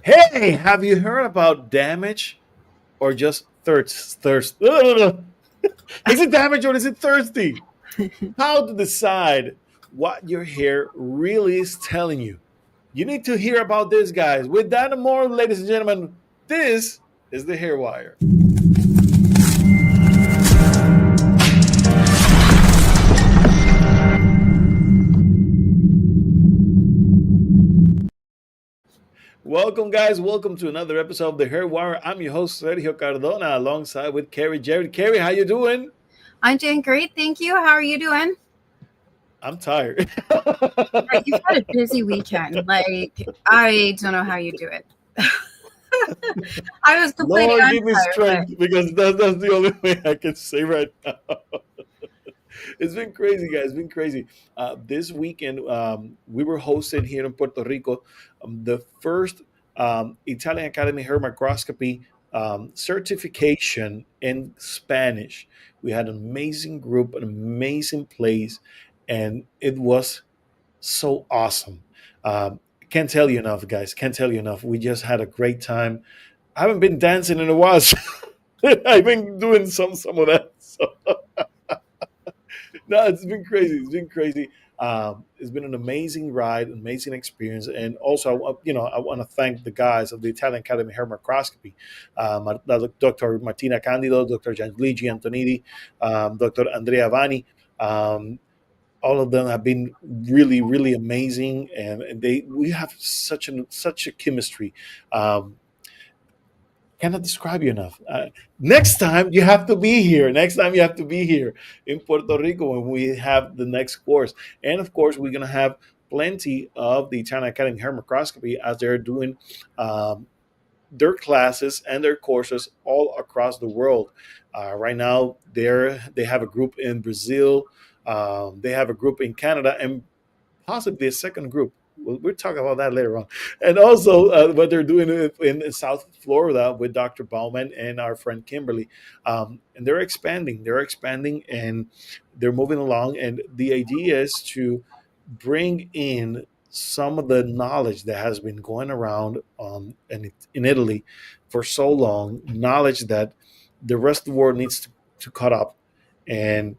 Hey, have you heard about damage or just thirst? Thirst. Is it damage or is it thirsty? How to decide what your hair really is telling you. You need to hear about this, guys. With that and more, ladies and gentlemen, this is the Hair Wire. Welcome, guys. Welcome to another episode of the Hair Wire. I'm your host, Sergio Cardona, alongside with Carrie Jared. Carrie, how you doing? I'm doing great, thank you. How are you doing? I'm tired. You've had a busy weekend. I don't know how you do it. I was complaining Lord, I'm give me tired, strength because that's the only way I can say right now. It's been crazy, guys. It's been crazy. This weekend, we were hosted here in Puerto Rico the first Italian Academy Hair Microscopy certification in Spanish. We had an amazing group, an amazing place, and it was so awesome. Can't tell you enough, guys. Can't tell you enough. We just had a great time. I haven't been dancing in a while. So I've been doing some of that. So no, it's been crazy. It's been crazy. It's been an amazing ride, amazing experience, and also, I want to thank the guys of the Italian Academy of Hair Microscopy, Dr. Martina Candido, Dr. Gianluigi Antonidi, Dr. Andrea Vanni. Um, all of them have been really, really amazing, and we have such a chemistry. Um, cannot describe you enough. Next time you have to be here. Next time you have to be here in Puerto Rico when we have the next course. And of course, we're going to have plenty of the Italian Academy of Hair Microscopy as they're doing um, their classes and their courses all across the world. Right now, they have a group in Brazil. They have a group in Canada and possibly a second group. We'll talk about that later on. And also what they're doing in South Florida with Dr. Bauman and our friend Kimberly. And they're expanding. They're expanding and they're moving along. And the idea is to bring in some of the knowledge that has been going around in Italy for so long, knowledge that the rest of the world needs to cut up and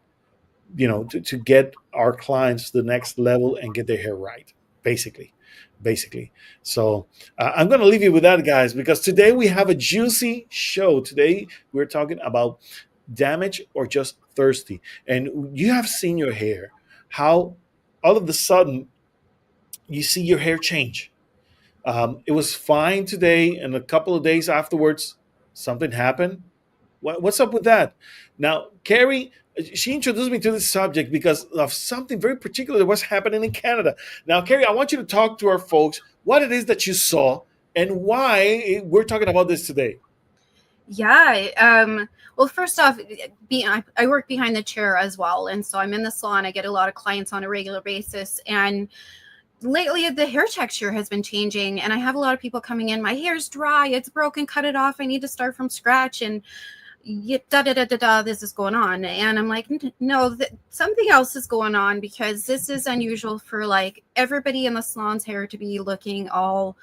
to get our clients to the next level and get their hair right, basically. So I'm going to leave you with that, guys, because today we have a juicy show. Today we're talking about damage or just thirsty. And you have seen your hair, how all of a sudden you see your hair change. It was fine today, and a couple of days afterwards something happened. What's up with that? Now, Carrie, she introduced me to this subject because of something very particular that was happening in Canada. Now, Carrie, I want you to talk to our folks what it is that you saw and why we're talking about this today. yeah. Well, first off, I work behind the chair as well, and so I'm in the salon. I get a lot of clients on a regular basis, and lately the hair texture has been changing, and I have a lot of people coming in. My hair's dry, it's broken, cut it off. I need to start from scratch, and this is going on. And I'm like, no, something else is going on, because this is unusual for like everybody in the salon's hair to be looking all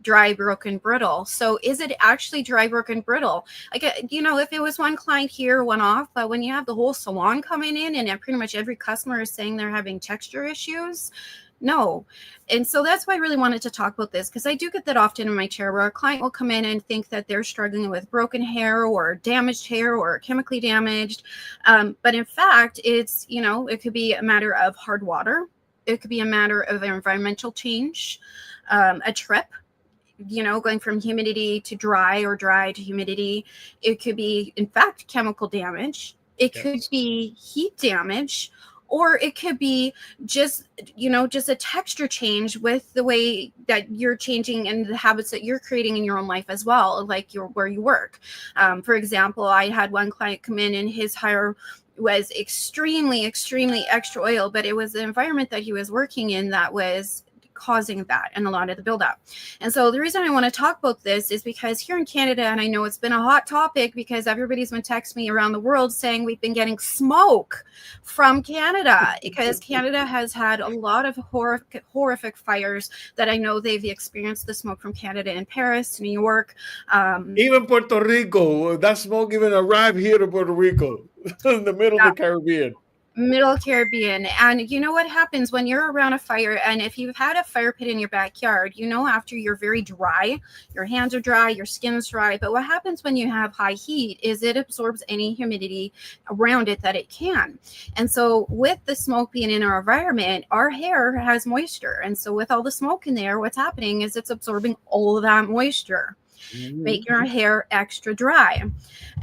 dry, broken, brittle. So is it actually dry, broken, brittle? Like, if it was one client here, one off, but when you have the whole salon coming in and pretty much every customer is saying they're having texture issues, no. And so that's why I really wanted to talk about this, because I do get that often in my chair where a client will come in and think that they're struggling with broken hair or damaged hair or chemically damaged. But in fact, it could be a matter of hard water. It could be a matter of environmental change, a trip, going from humidity to dry or dry to humidity. It could be, in fact, chemical damage. It could Yes. be heat damage, or it could be just a texture change with the way that you're changing and the habits that you're creating in your own life as well, like where you work. For example, I had one client come in and his hair was extremely extra oil, but it was the environment that he was working in that was causing that and a lot of the buildup. And so the reason I want to talk about this is because here in Canada, and I know it's been a hot topic because everybody's been texting me around the world saying we've been getting smoke from Canada because Canada has had a lot of horrific fires that I know they've experienced the smoke from Canada in Paris, New York. Even Puerto Rico, that smoke even arrived here to Puerto Rico, in the middle of Yeah, the Caribbean. Middle Caribbean. And you know what happens when you're around a fire, and if you've had a fire pit in your backyard, you know, after you're very dry, your hands are dry, your skin's dry. But what happens when you have high heat is it absorbs any humidity around it that it can. And so with the smoke being in our environment, our hair has moisture. And so with all the smoke in there, what's happening is it's absorbing all of that moisture, making our hair extra dry.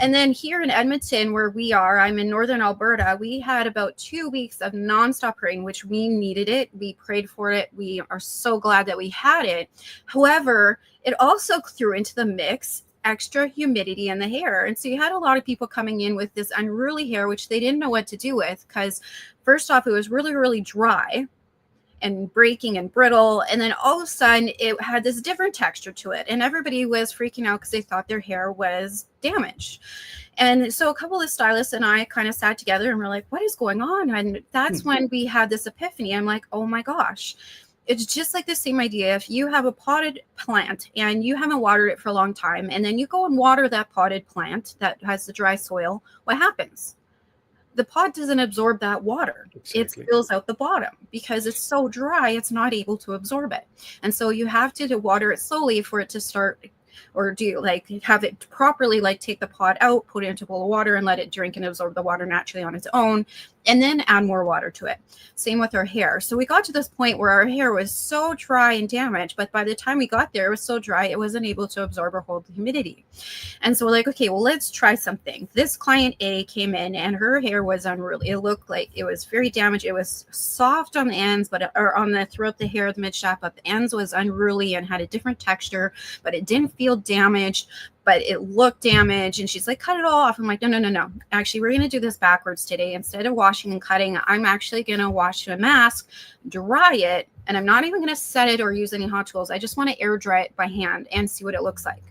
And then here in Edmonton, where we are, I'm in northern Alberta, we had about 2 weeks of nonstop rain, which we needed it. We prayed for it. We are so glad that we had it. However, it also threw into the mix extra humidity in the hair. And so you had a lot of people coming in with this unruly hair, which they didn't know what to do with because first off, it was really, really dry and breaking and brittle. And then all of a sudden it had this different texture to it. And everybody was freaking out because they thought their hair was damaged. And so a couple of stylists and I kind of sat together and we're like, what is going on? And that's when we had this epiphany. I'm like, oh my gosh. It's just like the same idea. If you have a potted plant and you haven't watered it for a long time, and then you go and water that potted plant that has the dry soil, what happens? The pot doesn't absorb that water. Exactly. It spills out the bottom because it's so dry, it's not able to absorb it. And so you have to water it slowly for it to start, or do like have it properly, like take the pot out, put it into a bowl of water and let it drink and absorb the water naturally on its own, and then add more water to it. Same with our hair. So we got to this point where our hair was so dry and damaged, but by the time we got there, it was so dry, it wasn't able to absorb or hold the humidity. And so we're like, okay, well, let's try something. This client A came in and her hair was unruly. It looked like it was very damaged. It was soft on the ends, or on the throughout the hair, the mid shaft, but the ends was unruly and had a different texture, but it didn't feel damaged, but it looked damaged. And she's like, cut it all off. I'm like, no. Actually, we're going to do this backwards today. Instead of washing and cutting, I'm actually going to wash to a mask, dry it, and I'm not even going to set it or use any hot tools. I just want to air dry it by hand and see what it looks like.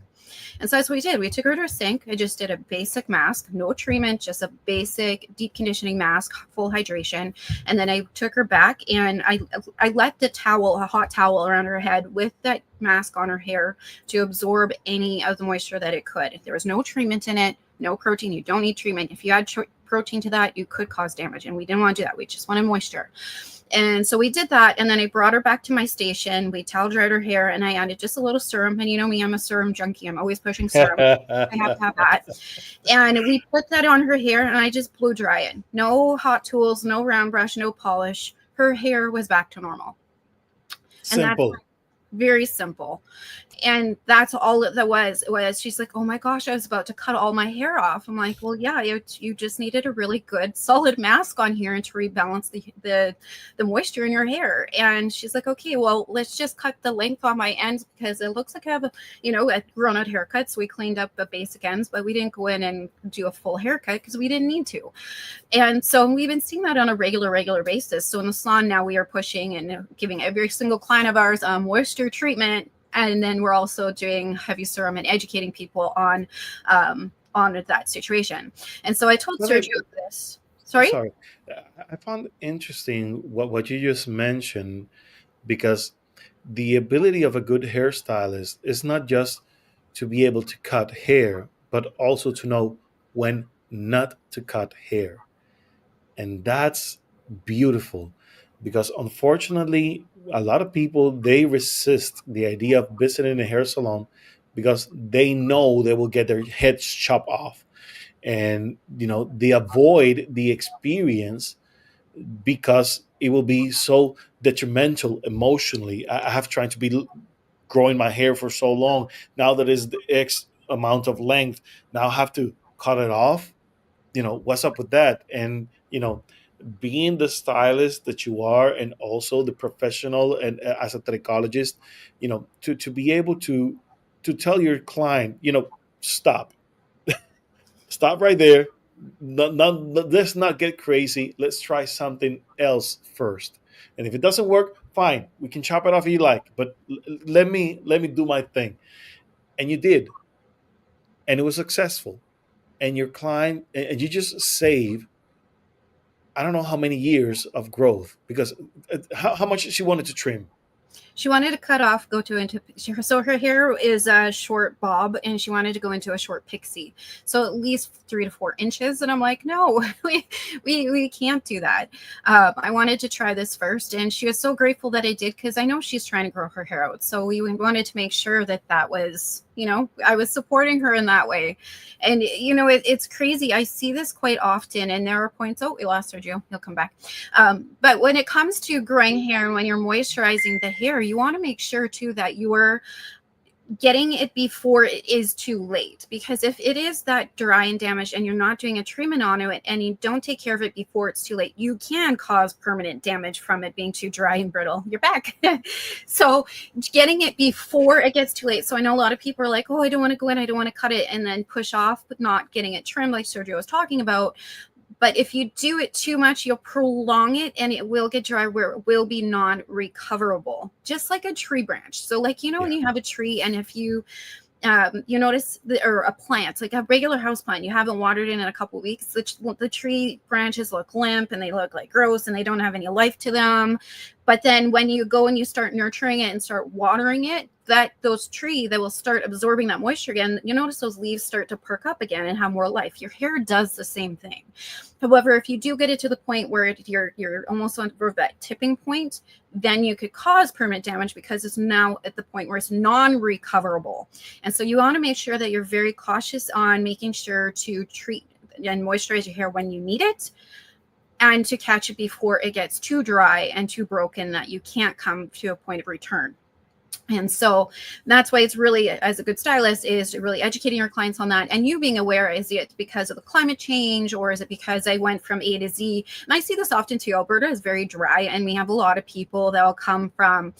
And so that's what we did. We took her to a sink. I just did a basic mask, no treatment, just a basic deep conditioning mask, full hydration. And then I took her back and I let the towel, a hot towel around her head with that mask on her hair to absorb any of the moisture that it could. There was no treatment in it, no protein. You don't need treatment. If you add protein to that, you could cause damage. And we didn't want to do that. We just wanted moisture. And so we did that. And then I brought her back to my station. We towel dried her hair and I added just a little serum. And you know me, I'm a serum junkie. I'm always pushing serum. I have to have that. And we put that on her hair and I just blew dry it. No hot tools, no round brush, no polish. Her hair was back to normal. Simple. And that's very simple. And that's all that was. It was, she's like, oh my gosh, I was about to cut all my hair off. I'm like, well, yeah, you just needed a really good solid mask on here and to rebalance the moisture in your hair. And she's like, okay, well, let's just cut the length on my ends because it looks like I have a grown out haircut. So we cleaned up the basic ends, but we didn't go in and do a full haircut because we didn't need to. And so we've been seeing that on a regular basis. So in the salon now we are pushing and giving every single client of ours moisture treatment. And then we're also doing heavy serum and educating people on that situation. And so I told Sergio this. Sorry? I found interesting what you just mentioned, because the ability of a good hairstylist is not just to be able to cut hair, but also to know when not to cut hair. And that's beautiful, because unfortunately a lot of people, they resist the idea of visiting a hair salon because they know they will get their heads chopped off, and they avoid the experience because it will be so detrimental emotionally. I have tried to be growing my hair for so long now that is the X amount of length. Now I have to cut it off. What's up with that? And being the stylist that you are, and also the professional, and as a trichologist, to be able to tell your client, stop right there. Let's not get crazy. Let's try something else first. And if it doesn't work, Fine, we can chop it off if you like, but let me do my thing. And you did, and it was successful. And your client, and you just save, I don't know how many years of growth, because how much she wanted to trim. She wanted to cut off, go to into so her hair is a short bob, and she wanted to go into a short pixie, so at least 3 to 4 inches. And I'm like, no, we can't do that. I wanted to try this first, and she was so grateful that I did, because I know she's trying to grow her hair out. So we wanted to make sure that that was, I was supporting her in that way. And it's crazy. I see this quite often, and there are points. Oh, we lost Sergio. He'll come back. But when it comes to growing hair and when you're moisturizing the hair, you want to make sure too that you are getting it before it is too late. Because if it is that dry and damaged and you're not doing a treatment on it and you don't take care of it before it's too late, you can cause permanent damage from it being too dry and brittle. You're back. So getting it before it gets too late. So I know a lot of people are like, oh, I don't want to go in, I don't want to cut it, and then push off, but not getting it trimmed like Sergio was talking about. But if you do it too much, you'll prolong it, and it will get dry where it will be non-recoverable, just like a tree branch. So like, when Yeah. you have a tree, and if you notice or a plant, like a regular house plant, you haven't watered it in a couple of weeks, the tree branches look limp and they look like gross and they don't have any life to them. But then when you go and you start nurturing it and start watering it, those trees that will start absorbing that moisture again, you notice those leaves start to perk up again and have more life. Your hair does the same thing. However, if you do get it to the point where you're almost on that tipping point, then you could cause permanent damage, because it's now at the point where it's non-recoverable. And so you want to make sure that you're very cautious on making sure to treat and moisturize your hair when you need it, and to catch it before it gets too dry and too broken that you can't come to a point of return. And so that's why it's really, as a good stylist, is really educating your clients on that, and you being aware, is it because of the climate change, or is it because I went from A to Z? And I see this often too. Alberta is very dry, and we have a lot of people that will come from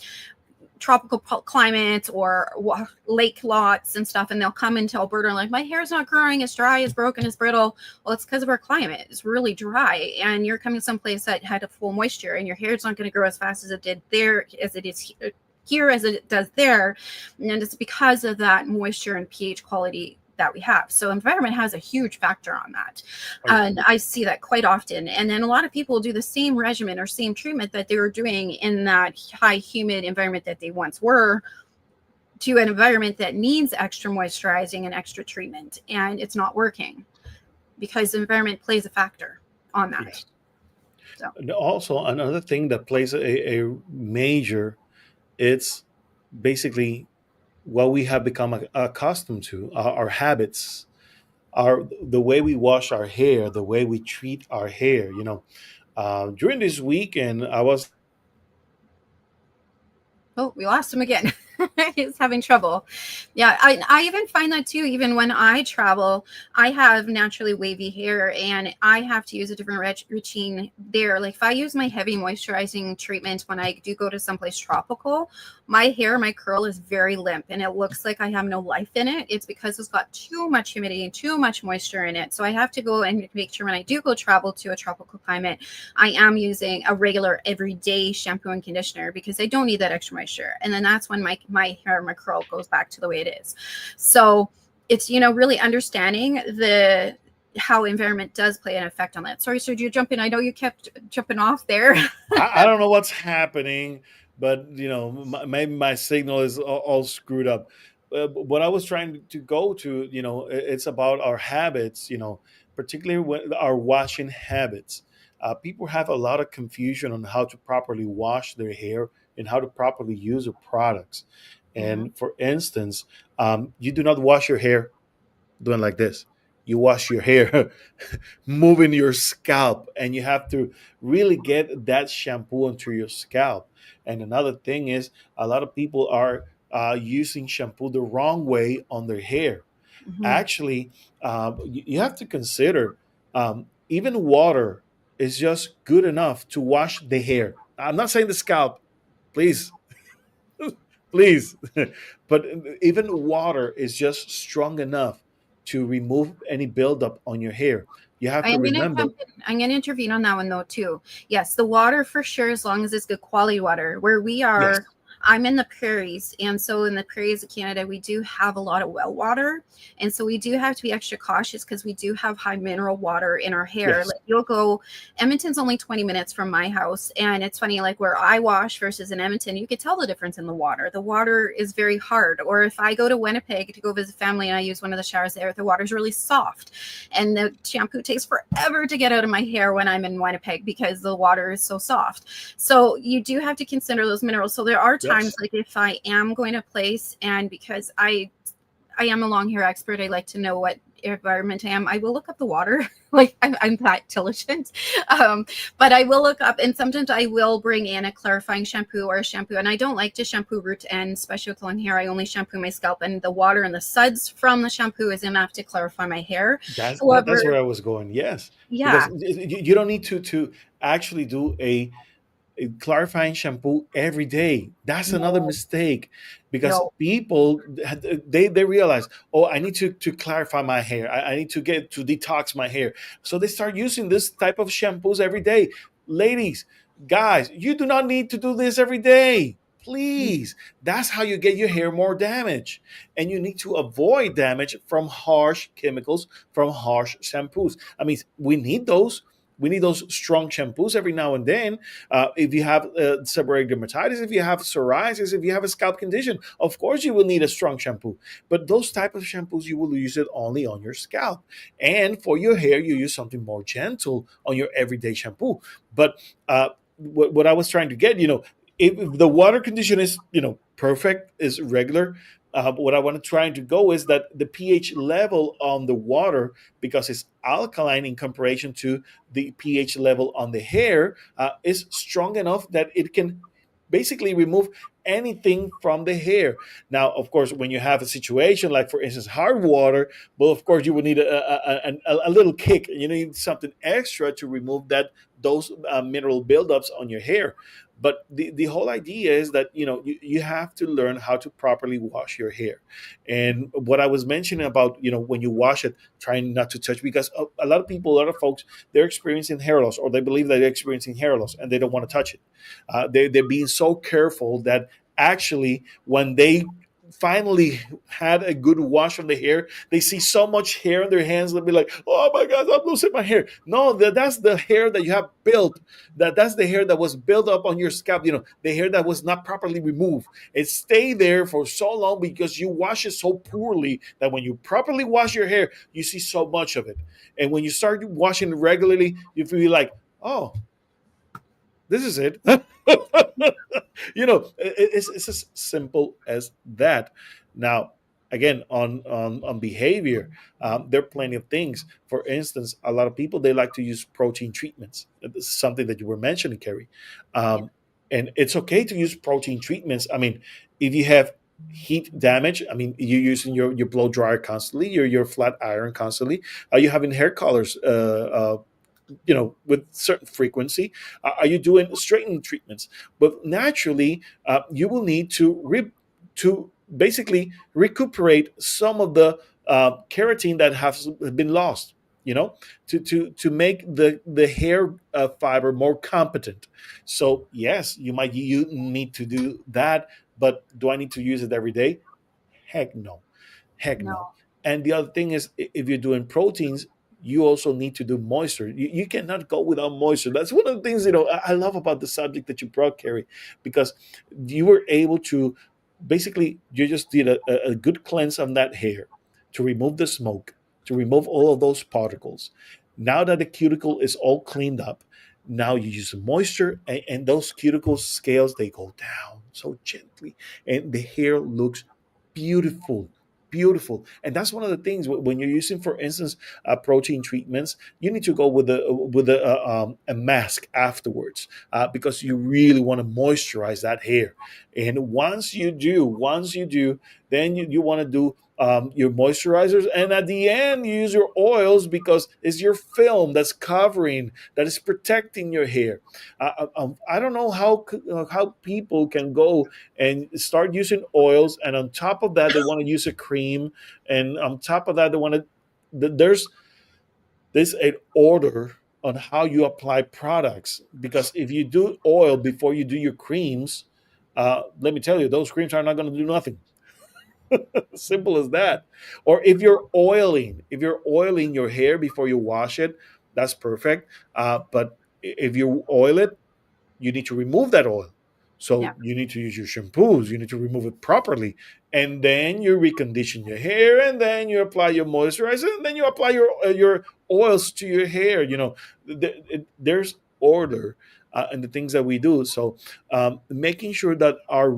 tropical climates or lake lots and stuff, and they'll come into Alberta and like, my hair's not growing, it's dry, it's broken, it's brittle. Well, it's because of our climate. It's really dry, and you're coming someplace that had a full moisture, and your hair's not going to grow as fast as it did there, as it is here as it does there. And it's because of that moisture and pH quality that we have. So environment has a huge factor on that. Oh yeah. And I see that quite often. And then a lot of people do the same regimen or same treatment that they were doing in that high humid environment that they once were, to an environment that needs extra moisturizing and extra treatment, and it's not working because the environment plays a factor on that. Yes. So And also, another thing that plays a major, it's basically what we have become accustomed to, our habits, the way we wash our hair, the way we treat our hair. During this weekend, I was oh, we lost him again. He's having trouble. Yeah, I even find that too. Even when I travel, I have naturally wavy hair, and I have to use a different routine there. Like if I use my heavy moisturizing treatment when I do go to someplace tropical, my curl is very limp, and it looks like I have no life in it. It's because it's got too much humidity and too much moisture in it. So I have to go and make sure when I do go travel to a tropical climate, I am using a regular everyday shampoo and conditioner, because I don't need that extra moisture. And then that's when my hair, my curl goes back to the way it is. So it's, really understanding how environment does play an effect on that. Sorry, Sergio, you jump in. I know you kept jumping off there. I don't know what's happening, but maybe my signal is all screwed up. What I was trying to go to, it's about our habits, particularly our washing habits. People have a lot of confusion on how to properly wash their hair and how to properly use their products. Mm-hmm. And for instance, you do not wash your hair doing like this. You wash your hair moving your scalp, and you have to really get that shampoo onto your scalp. And another thing is, a lot of people are using shampoo the wrong way on their hair. Mm-hmm. Actually, you have to consider, even water is just good enough to wash the hair. I'm not saying the scalp, please, please. But even water is just strong enough to remove any buildup on your hair. You have to I'm gonna remember. jump in. I'm gonna intervene on that one though too. Yes, the water for sure, as long as it's good quality water. Where we Yes. are, I'm in the prairies, and so in the prairies of Canada, we do have a lot of well water, and so we do have to be extra cautious because we do have high mineral water in our hair. Yes. Like you'll go, Edmonton's only 20 minutes from my house, and it's funny, like where I wash versus in Edmonton, you could tell the difference in the water. The water is very hard. Or if I go to Winnipeg to go visit family and I use one of the showers there, the water's really soft and the shampoo takes forever to get out of my hair when I'm in Winnipeg because the water is so soft. So you do have to consider those minerals. So there are times Yes. like if I am going to place, and because I am a long hair expert, I like to know what environment I am. I will look up the water. Like I'm that diligent. But I will look up, and sometimes I will bring in a clarifying shampoo or a shampoo. And I don't like to shampoo root to end, especially with long hair. I only shampoo my scalp, and the water and the suds from the shampoo is enough to clarify my hair. That's However, where I was going. Yes, because yeah, you don't need to actually do a clarifying shampoo every day. That's another no, mistake, because no. people, they realize, oh, I need to clarify my hair. I need to get to detox my hair. So they start using this type of shampoos every day. Ladies, guys, you do not need to do this every day. Please. That's how you get your hair more damage. And you need to avoid damage from harsh chemicals, from harsh shampoos. I mean, we need those. We need those strong shampoos every now and then. If you have seborrheic dermatitis, if you have psoriasis, if you have a scalp condition, of course you will need a strong shampoo. But those type of shampoos, you will use it only on your scalp. And for your hair, you use something more gentle on your everyday shampoo. But what I was trying to get, if the water condition is, perfect, is regular, what I want to try to go is that the pH level on the water, because it's alkaline in comparison to the pH level on the hair, is strong enough that it can basically remove anything from the hair. Now, of course, when you have a situation like, for instance, hard water, well, of course, you would need a little kick. You need something extra to remove those mineral buildups on your hair. But the whole idea is that you have to learn how to properly wash your hair. And what I was mentioning about, when you wash it, trying not to touch, because a lot of people, a lot of folks, they're experiencing hair loss, or they believe that they're experiencing hair loss, and they don't want to touch it. They're being so careful that actually, when they finally had a good wash on the hair, they see so much hair in their hands, they'll be like, oh my God, I'm losing my hair. No, that's the hair that you have built. That's the hair that was built up on your scalp, the hair that was not properly removed. It stayed there for so long because you wash it so poorly, that when you properly wash your hair, you see so much of it. And when you start washing regularly, you feel like, oh, this is it. It's as simple as that. Now, again, on behavior, there are plenty of things. For instance, a lot of people, they like to use protein treatments. This is something that you were mentioning, Carrie. Yeah, And it's okay to use protein treatments. I mean, if you have heat damage, I mean, you're using your blow dryer constantly, your flat iron constantly, are you having hair colors with certain frequency, are you doing straightening treatments? But naturally, you will need to basically recuperate some of the keratin that has been lost, to make the hair fiber more competent. So yes, you need to do that. But do I need to use it every day? Heck no. Heck no. no, And the other thing is, if you're doing proteins, you also need to do moisture. You cannot go without moisture. That's one of the things, I love about the subject that you brought, Carrie, because you were able to basically, you just did a good cleanse on that hair to remove the smoke, to remove all of those particles. Now that the cuticle is all cleaned up, now you use moisture, and those cuticle scales, they go down so gently, and the hair looks beautiful. Beautiful. And that's one of the things, when you're using, for instance, protein treatments, you need to go with a mask afterwards, because you really want to moisturize that hair. And once you do, then you want to do your moisturizers, and at the end you use your oils, because it's your film that's covering, that is protecting your hair. I don't know how people can go and start using oils, and on top of that they want to use a cream, and on top of that they want to, there's There's an order on how you apply products, because if you do oil before you do your creams, let me tell you, those creams are not going to do nothing. Simple as that. Or if you're oiling your hair before you wash it, that's perfect. But if you oil it, you need to remove that oil. Yeah. So you need to use your shampoos. You need to remove it properly, and then you recondition your hair, and then you apply your moisturizer, and then you apply your oils to your hair. There's order in the things that we do. So making sure that our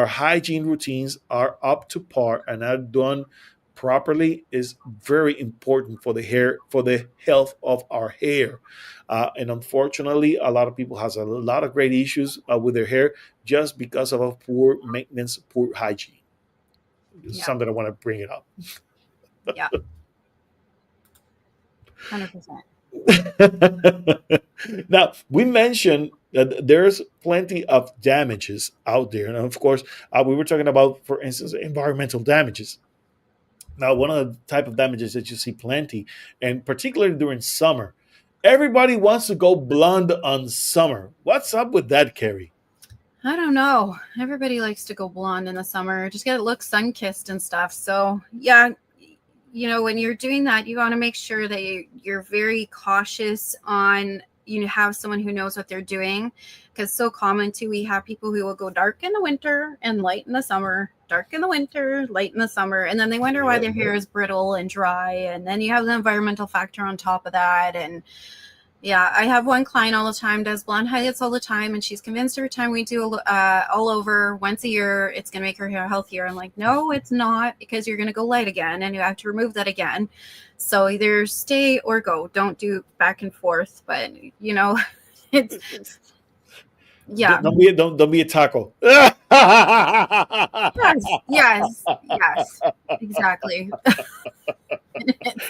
hygiene routines are up to par and are done properly is very important for the hair, for the health of our hair. And unfortunately, a lot of people has a lot of great issues with their hair just because of a poor maintenance, poor hygiene. It's Yeah. something I want to bring it up. Yeah. 100%. Now, we mentioned that there's plenty of damages out there. And of course, we were talking about, for instance, environmental damages. Now, one of the type of damages that you see plenty, and particularly during summer, everybody wants to go blonde on summer. What's up with that, Carrie? I don't know. Everybody likes to go blonde in the summer. Just get it look sun kissed and stuff. So yeah, when you're doing that, you want to make sure that you're very cautious on have someone who knows what they're doing, because so common too, we have people who will go dark in the winter and light in the summer, dark in the winter, light in the summer, and then they wonder why Yep. their hair is brittle and dry, and then you have the environmental factor on top of that. And yeah, I have one client all the time, does blonde highlights all the time, and she's convinced every time we do all over once a year, it's going to make her hair healthier. I'm like, no, it's not, because you're going to go light again, and you have to remove that again. So either stay or go. Don't do back and forth. But it's yeah. Don't be a taco. Yes, exactly.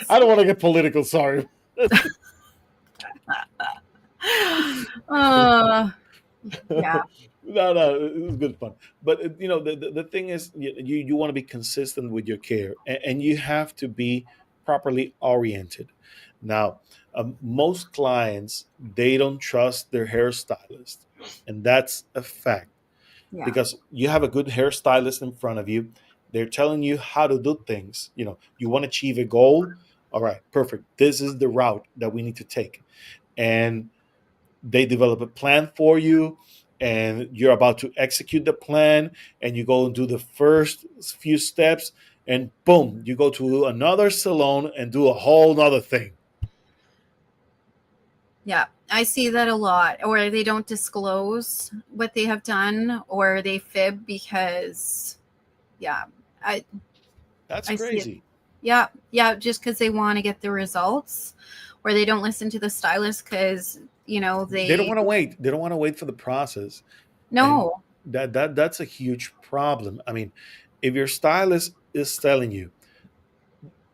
I don't want to get political. Sorry. uh, yeah, No, it was good fun. But the thing is, you want to be consistent with your care, and you have to be properly oriented. Now, most clients, they don't trust their hairstylist, and that's a fact, yeah, because you have a good hairstylist in front of you. They're telling you how to do things. You want to achieve a goal. All right, perfect. This is the route that we need to take, and they develop a plan for you, and you're about to execute the plan, and you go and do the first few steps, and boom, you go to another salon and do a whole nother thing. yeah. I see that a lot, or they don't disclose what they have done, or they fib because, yeah, I That's I see it. crazy. Yeah, just because they want to get the results, or they don't listen to the stylist because They don't they want to wait. They don't want to wait for the process, and no. that's a huge problem. I mean, if your stylist is telling you,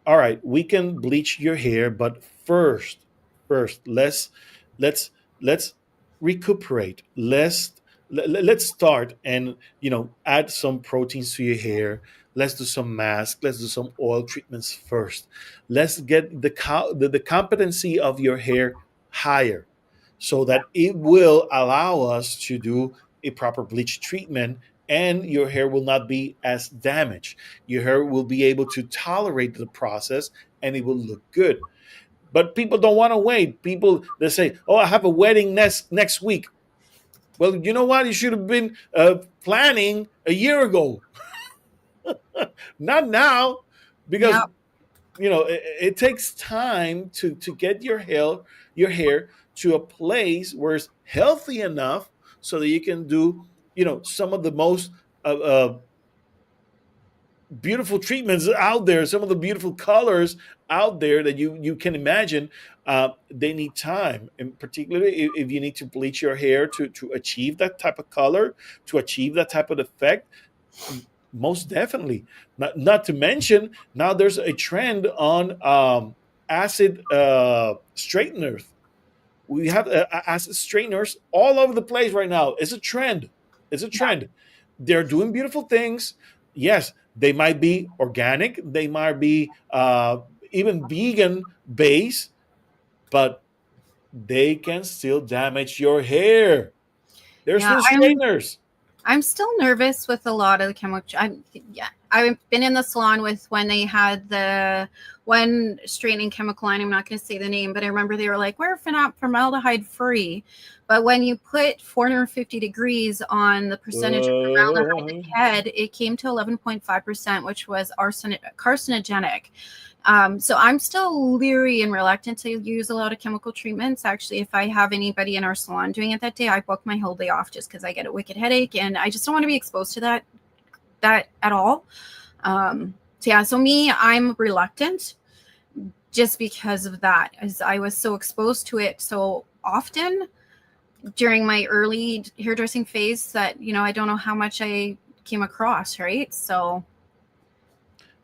all right, we can bleach your hair, but first, let's let's recuperate. Let's start and add some proteins to your hair. Let's do some mask. Let's do some oil treatments first. Let's get the competency of your hair higher, so Yeah, that it will allow us to do a proper bleach treatment, and your hair will not be as damaged. Your hair will be able to tolerate the process, and it will look good. But people don't want to wait. People, they say, "Oh, I have a wedding next week." Well, you know what? You should have been planning a year ago, not now, because yeah, it takes time to get your hair to a place where it's healthy enough, so that you can do some of the most beautiful treatments out there, some of the beautiful colors out there that you can imagine. They need time, and particularly if you need to bleach your hair to achieve that type of color, to achieve that type of effect. Most definitely. Not to mention, now there's a trend on acid straighteners. We have acid straighteners all over the place right now. It's a trend. It's a yeah, trend. They're doing beautiful things. Yes, they might be organic. They might be even vegan base, but they can still damage your hair. There's Yeah, no straighteners. I'm still nervous with a lot of the chemical. Yeah, I've been in the salon with when they had the one straightening chemical line. I'm not going to say the name, but I remember they were like, "We're formaldehyde free," but when you put 450 degrees on the percentage of formaldehyde that Uh, they had, it came to 11.5%, which was carcinogenic. So I'm still leery and reluctant to use a lot of chemical treatments. Actually, if I have anybody in our salon doing it that day, I book my whole day off just because I get a wicked headache and I just don't want to be exposed to that at all. So yeah, so me, I'm reluctant just because of that, as I was so exposed to it so often during my early hairdressing phase that I don't know how much I came across, right? So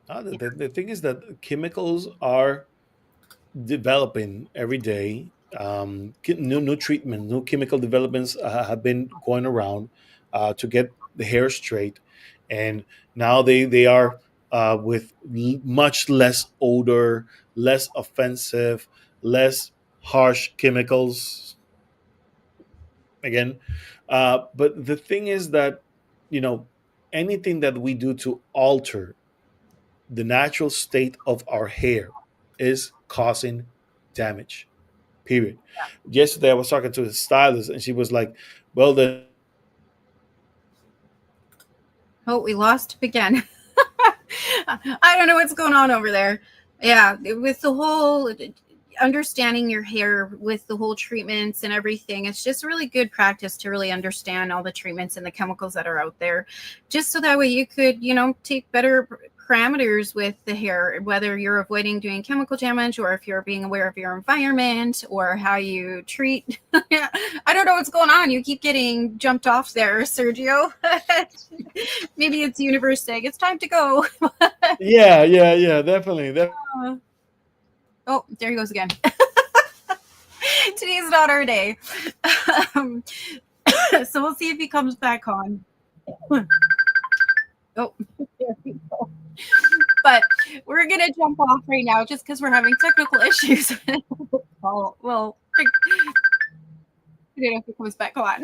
the thing is that chemicals are developing every day. New treatment, new chemical developments have been going around to get the hair straight, and now they are with much less odor, less offensive, less harsh chemicals. Again, but the thing is that you know anything that we do to alter the natural state of our hair is causing damage. Period. Yesterday, I was talking to a stylist, and she was like, "Well, then oh, we lost him again. I don't know what's going on over there. Yeah, with the whole understanding your hair with the whole treatments and everything, it's just really good practice to really understand all the treatments and the chemicals that are out there, just so that way you could, take better parameters with the hair, whether you're avoiding doing chemical damage or if you're being aware of your environment or how you treat. I don't know what's going on. You keep getting jumped off there, Sergio. Maybe it's universe saying it's time to go. yeah, yeah, yeah, definitely, Oh, there he goes again. Today's not our day. Um, so we'll see if he comes back on. Oh, there we go. But we're gonna jump off right now just because we're having technical issues. Well, I don't know if he comes back on.